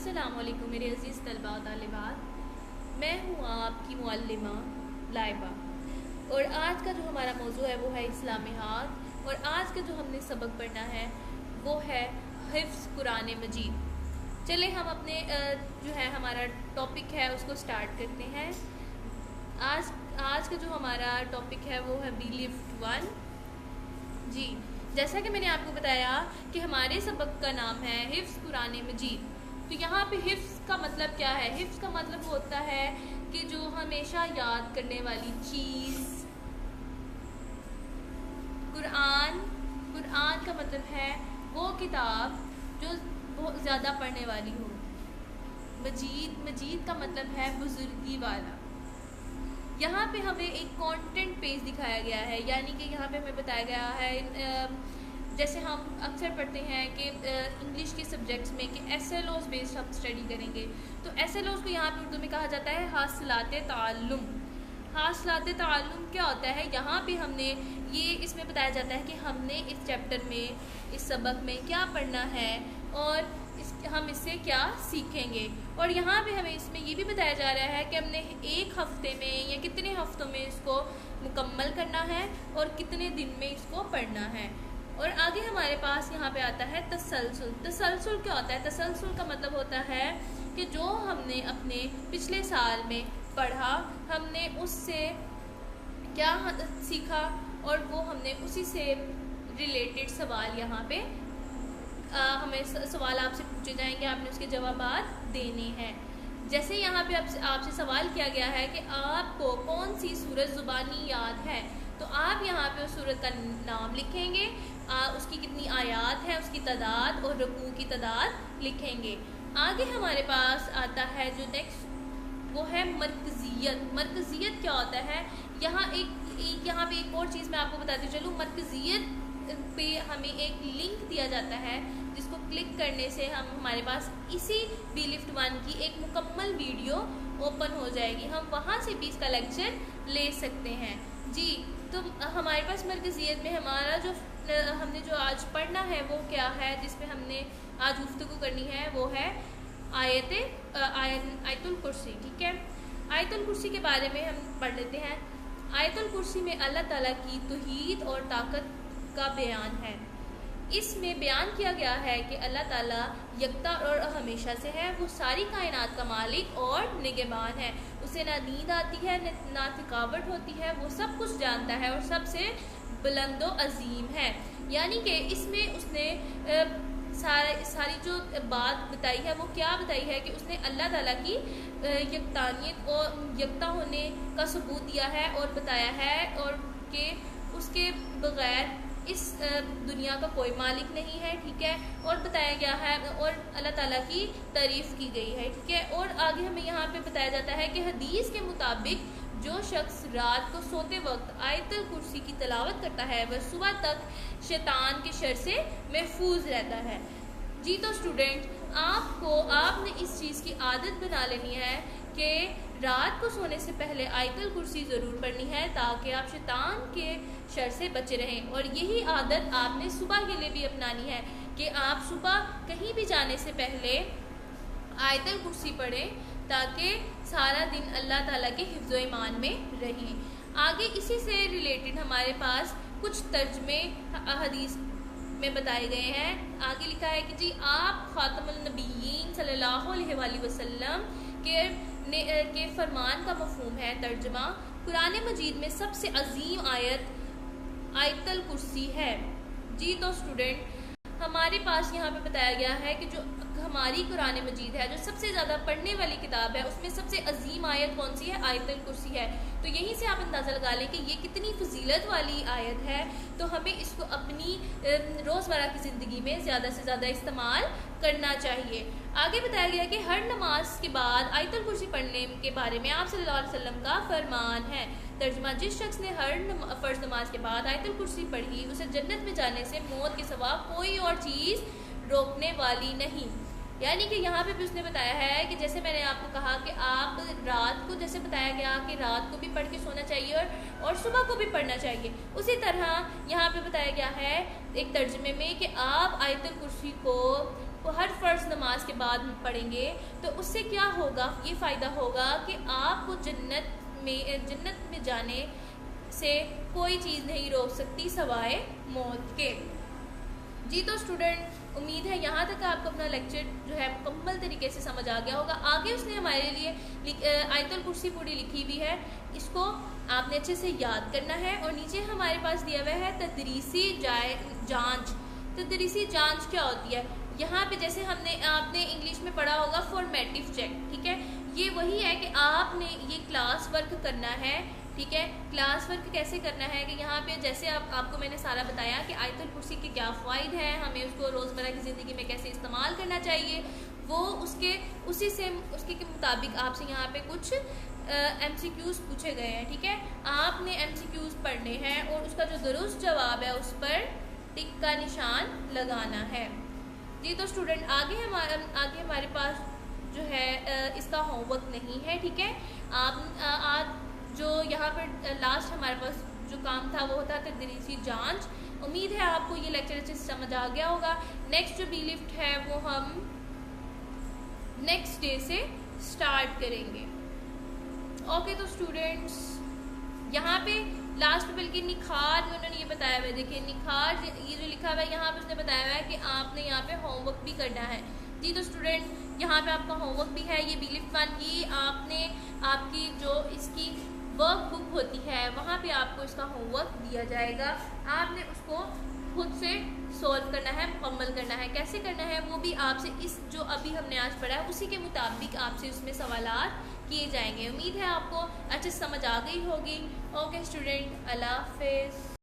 अस्सलामुअलैकुम मेरे अज़ीज़ तलबा और तालिबात। मैं हूँ आपकी मुअल्लिमा लाइबा और आज का जो हमारा मौजू है वो है इस्लामियात। और आज का जो हमने सबक पढ़ना है वो है हिफ्ज़ कुरान मजीद। चले हम अपने जो है हमारा टॉपिक है उसको स्टार्ट करते हैं। आज आज का जो हमारा टॉपिक है वो है बी लिफ्ट 1। जी, जैसा कि मैंने आपको बताया कि हमारे सबक का नाम है हिफ्ज़ कुरान मजीद। तो यहाँ पे हिफ्ज़ का मतलब क्या है? हिफ्ज़ का मतलब होता है कि जो हमेशा याद करने वाली चीज़। कुरान कुरान का मतलब है वो किताब जो बहुत ज़्यादा पढ़ने वाली हो। मजीद का मतलब है बुजुर्गी वाला। यहाँ पे हमें एक कंटेंट पेज दिखाया गया है, यानी कि यहाँ पे हमें बताया गया है जैसे हम अक्सर पढ़ते हैं कि इंग्लिश के सब्जेक्ट्स में कि एसएलओज़ बेस्ड हम स्टडी करेंगे। तो एसएलओज़ को यहाँ पे उर्दू में कहा जाता है हासिलाते ताल्लुम। हासिलाते ताल्लुम क्या होता है? यहाँ पे हमने ये इसमें बताया जाता है कि हमने इस चैप्टर में, इस सबक में क्या पढ़ना है और हम इससे क्या सीखेंगे। और यहाँ पे हमें इसमें ये भी बताया जा रहा है कि हमने एक हफ्ते में या कितने हफ्तों में इसको मुकम्मल करना है और कितने दिन में इसको पढ़ना है। और आगे हमारे पास यहाँ पे आता है तसलसल। तसलसल क्या होता है? तसलसल का मतलब होता है कि जो हमने अपने पिछले साल में पढ़ा, हमने उससे क्या सीखा और वो हमने उसी से रिलेटेड सवाल यहाँ पे हमें सवाल आपसे पूछे जाएंगे, आपने उसके जवाब देने हैं। जैसे यहाँ पे आपसे सवाल किया गया है कि आपको कौन सी सूरत ज़ुबानी याद है, तो आप यहाँ पे उस सूरत का नाम लिखेंगे, उसकी कितनी आयात है, उसकी तादाद और रुकू की तादाद लिखेंगे। आगे हमारे पास आता है जो नेक्स्ट वो है मरकज़ियत। मरकज़ियत क्या होता है? यहाँ पे एक और चीज़ मैं आपको बताती चलूँ। मरकज़ियत पे हमें एक लिंक दिया जाता है जिसको क्लिक करने से हमारे पास इसी बी लिफ्ट 1 की एक मुकम्मल वीडियो ओपन हो जाएगी। हम वहाँ से भी इसका लेक्चर ले सकते हैं। जी, तो हमारे पास मरकज़ियत में हमारा जो हमने जो आज पढ़ना है वो क्या है, जिसमें हमने आज गुफ्तगू करनी है वो है आयतुल कुर्सी। ठीक है, आयतुल कुर्सी के बारे में हम पढ़ लेते हैं। आयतुल कुर्सी में अल्लाह ताला की तौहीद और ताकत का बयान है। इसमें बयान किया गया है कि अल्लाह ताला यकता और हमेशा से है। वो सारी कायनात का मालिक और निगहबान है। उसे ना नींद आती है ना थकावट होती है। वो सब कुछ जानता है और सबसे बुलंदो अजीम है। यानी कि इसमें उसने सारी जो बात बताई है वो क्या बताई है कि उसने अल्लाह ताला की यकतानियत और यकता होने का सबूत दिया है और बताया है, और कि उसके बगैर इस दुनिया का कोई मालिक नहीं है। ठीक है, और बताया गया है और अल्लाह ताला की तारीफ़ की गई है। ठीक है, और आगे हमें यहाँ पे बताया जाता है कि हदीस के मुताबिक जो शख्स रात को सोते वक्त आयतुल कुर्सी की तिलावत करता है वह सुबह तक शैतान के शर से महफूज रहता है। जी, तो स्टूडेंट आपने इस चीज़ की आदत बना लेनी है कि रात को सोने से पहले आयतुल कुर्सी ज़रूर पढ़नी है ताकि आप शैतान के शर से बचे रहें। और यही आदत आपने सुबह के लिए भी अपनानी है कि आप सुबह कहीं भी जाने से पहले आयतुल कुर्सी पढ़ें ताकि सारा दिन अल्लाह ताला के हिफ्ज़ व ईमान में रहें। आगे इसी से रिलेटेड हमारे पास कुछ तर्जमे हदीस में बताए गए हैं। आगे लिखा है कि जी आप ख़ातमुन नबिय्यीन सल्लल्लाहु अलैहि वसल्लम के फरमान का मफ़हूम है तर्जमा। कुरान मजीद में सबसे अजीम आयत आयतुल कुर्सी है। जी, तो स्टूडेंट हमारे पास यहाँ पे बताया गया है कि जो हमारी कुरान मजीद है, जो सबसे ज़्यादा पढ़ने वाली किताब है, उसमें सबसे अजीम आयत कौन सी है? आयतुल कुर्सी है। तो यहीं से आप अंदाज़ा लगा लें कि ये कितनी फजीलत वाली आयत है। तो हमें इसको अपनी रोज़मर्रा की ज़िंदगी में ज़्यादा से ज़्यादा इस्तेमाल करना चाहिए। आगे बताया गया कि हर नमाज के बाद आयतुल कुर्सी पढ़ने के बारे में आप सल्लल्लाहु अलैहि वसल्लम का फरमान है। तर्जुमा, जिस शख्स ने हर फ़र्ज़ नमाज के बाद आयतुल कुर्सी पढ़ी उसे जन्नत में जाने से मौत के सिवा कोई और चीज़ रोकने वाली नहीं। यानी कि यहाँ पे भी उसने बताया है कि जैसे मैंने आपको कहा कि आप रात को, जैसे बताया गया कि रात को भी पढ़ के सोना चाहिए और सुबह को भी पढ़ना चाहिए, उसी तरह यहाँ पे बताया गया है एक तर्जुमे में कि आप आयतुल कुर्सी को हर फ़र्ज़ नमाज के बाद पढ़ेंगे तो उससे क्या होगा, ये फ़ायदा होगा कि आपको जन्नत में जाने से कोई चीज़ नहीं रोक सकती सिवाय मौत के। जी तो स्टूडेंट, उम्मीद है यहाँ तक आपको अपना लेक्चर जो है मुकम्मल तरीके से समझ आ गया होगा। आगे उसने हमारे लिए आयतुल कुर्सी पूरी लिखी हुई है, इसको आपने अच्छे से याद करना है। और नीचे हमारे पास दिया हुआ है तदरीसी जांच। तदरीसी जांच क्या होती है? यहाँ पे जैसे आपने इंग्लिश में पढ़ा होगा फॉर्मेटिव चेक, ठीक है, ये वही है कि आपने ये क्लास वर्क करना है, ठीक है। क्लास वर्क कैसे करना है कि यहाँ पे जैसे आपको मैंने सारा बताया कि आयतुल कुर्सी के क्या फ़ायदे हैं, हमें उसको रोज़मर्रा की ज़िंदगी में कैसे इस्तेमाल करना चाहिए, वो उसके मुताबिक आपसे यहाँ पे कुछ MCQs पूछे गए हैं, ठीक है। आपने MCQs पढ़ने हैं और उसका जो दुरुस्त जवाब है उस पर टिक का निशान लगाना है। जी तो स्टूडेंट, आगे हमारे पास जो है इसका होमवर्क नहीं है, ठीक है। आज जो यहाँ पर लास्ट हमारे पास जो काम था वो था तदरीसी जांच। उम्मीद है आपको ये लेक्चर अच्छे से समझ आ गया होगा। नेक्स्ट जो बी लिफ्ट है वो हम नेक्स्ट डे से स्टार्ट करेंगे। ओके तो स्टूडेंट्स, यहाँ पे लास्ट बल्कि निखार में उन्होंने ये बताया हुआ है, देखिए निखार ये जो लिखा हुआ है यहाँ पे उसने बताया हुआ है कि आपने यहाँ पे होमवर्क भी करना है। जी तो स्टूडेंट, यहाँ पे आपका होमवर्क भी है, ये बी लिफ्ट 1 की आपकी जो इसकी वर्क बुक होती है वहाँ पे आपको इसका होमवर्क दिया जाएगा। आपने उसको खुद से सॉल्व करना है, मुकम्मल करना है। कैसे करना है वो भी आपसे इस जो अभी हमने आज पढ़ा है उसी के मुताबिक आपसे उसमें सवालात किए जाएंगे। उम्मीद है आपको अच्छे से समझ आ गई होगी। ओके स्टूडेंट, अल्लाह हाफ़िज़।